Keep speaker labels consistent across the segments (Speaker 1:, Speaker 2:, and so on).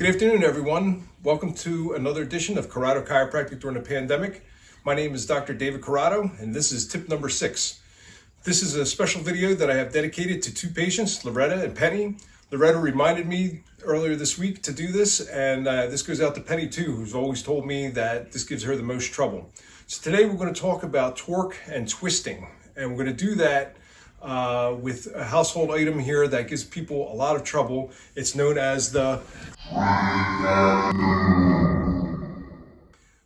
Speaker 1: Good afternoon, everyone. Welcome to another edition of Corrado Chiropractic during the pandemic. My name is Dr. David Corrado, and this is tip number 6. This is a special video that I have dedicated to two patients, Loretta and Penny. Loretta reminded me earlier this week to do this, and this goes out to Penny too, who's always told me that this gives her the most trouble. So today we're going to talk about torque and twisting, and we're going to do that with a household item here that gives people a lot of trouble. It's known as the...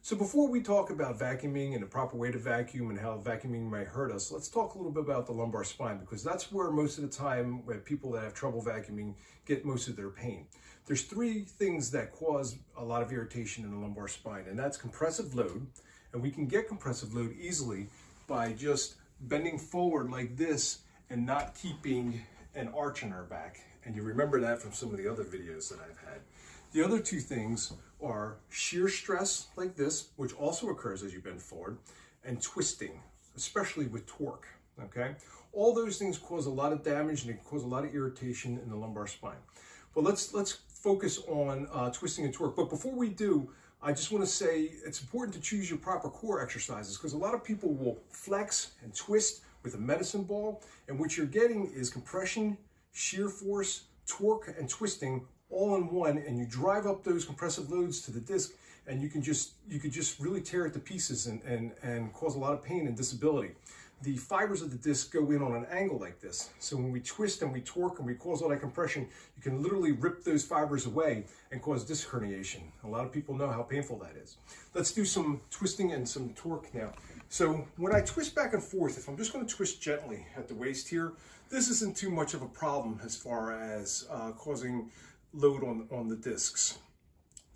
Speaker 1: So before we talk about vacuuming and the proper way to vacuum and how vacuuming might hurt us, let's talk a little bit about the lumbar spine, because that's where most of the time when people that have trouble vacuuming get most of their pain. There's three things that cause a lot of irritation in the lumbar spine, and that's compressive load. And we can get compressive load easily by just bending forward like this and not keeping an arch in our back. And you remember that from some of the other videos that I've had. The other two things are shear stress like this, which also occurs as you bend forward, and twisting, especially with torque, okay? All those things cause a lot of damage and they cause a lot of irritation in the lumbar spine. But let's focus on twisting and torque. But before we do, I just want to say it's important to choose your proper core exercises, because a lot of people will flex and twist with a medicine ball, and what you're getting is compression, shear force, torque, and twisting all in one, and you drive up those compressive loads to the disc, and you could just really tear it to pieces and cause a lot of pain and disability. The fibers of the disc go in on an angle like this. So when we twist and we torque and we cause all that compression, you can literally rip those fibers away and cause disc herniation. A lot of people know how painful that is. Let's do some twisting and some torque now. So when I twist back and forth, if I'm just going to twist gently at the waist here, this isn't too much of a problem as far as causing load on the discs.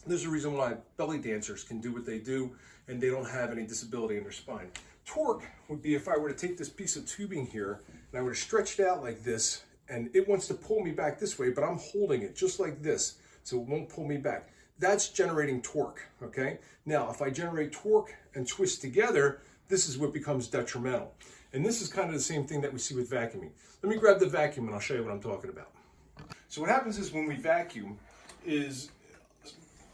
Speaker 1: There's a reason why belly dancers can do what they do and they don't have any disability in their spine. Torque would be if I were to take this piece of tubing here and I were to stretch it out like this, and it wants to pull me back this way, but I'm holding it just like this, so it won't pull me back. That's generating torque, okay? Now, if I generate torque and twist together, this is what becomes detrimental. And this is kind of the same thing that we see with vacuuming. Let me grab the vacuum and I'll show you what I'm talking about. So what happens is when we vacuum is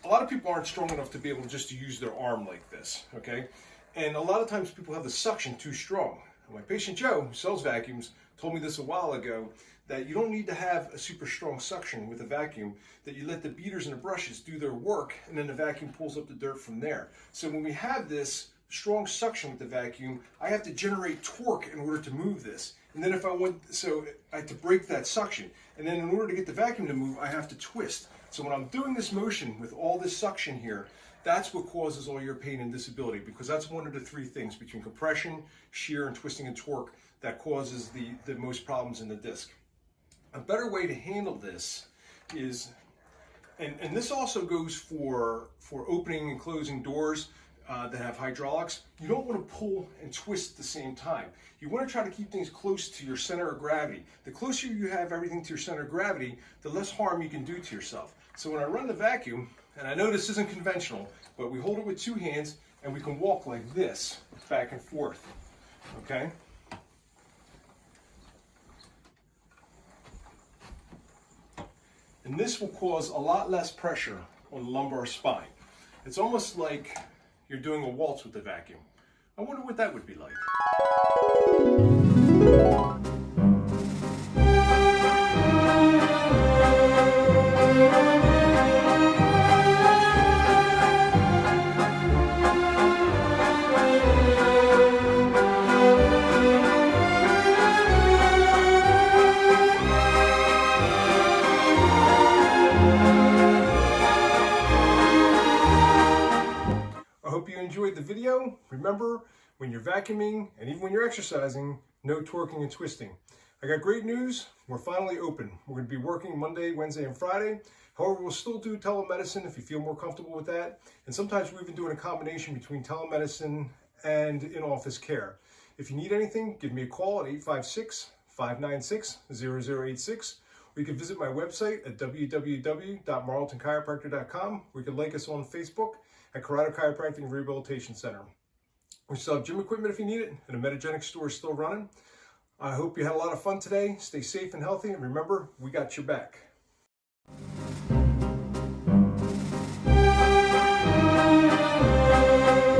Speaker 1: a lot of people aren't strong enough to be able just to use their arm like this, okay? And a lot of times people have the suction too strong. My patient Joe, who sells vacuums, told me this a while ago, that you don't need to have a super strong suction with a vacuum, that you let the beaters and the brushes do their work, and then the vacuum pulls up the dirt from there. So when we have this strong suction with the vacuum, I have to generate torque in order to move this. And then if I want, so I have to break that suction. And then in order to get the vacuum to move, I have to twist. So when I'm doing this motion with all this suction here, that's what causes all your pain and disability, because that's one of the three things between compression, shear, and twisting and torque that causes the most problems in the disc. A better way to handle this is, and this also goes for opening and closing doors that have hydraulics. You don't want to pull and twist at the same time. You want to try to keep things close to your center of gravity. The closer you have everything to your center of gravity, the less harm you can do to yourself. So when I run the vacuum, and I know this isn't conventional, but we hold it with two hands and we can walk like this, back and forth, okay? And this will cause a lot less pressure on the lumbar spine. It's almost like you're doing a waltz with the vacuum. I wonder what that would be like. I hope you enjoyed the video. Remember, when you're vacuuming and even when you're exercising, no torquing and twisting. I got great news. We're finally open. We're going to be working Monday, Wednesday, and Friday. However, we'll still do telemedicine if you feel more comfortable with that. And sometimes we're even doing a combination between telemedicine and in-office care. If you need anything, give me a call at 856-596-0086. Or you can visit my website at www.marltonchiropractor.com. Or you can like us on Facebook at Corrado Chiropractic and Rehabilitation Center. We still have gym equipment if you need it, and a Metagenic store is still running. I hope you had a lot of fun today. Stay safe and healthy, and remember, we got your back.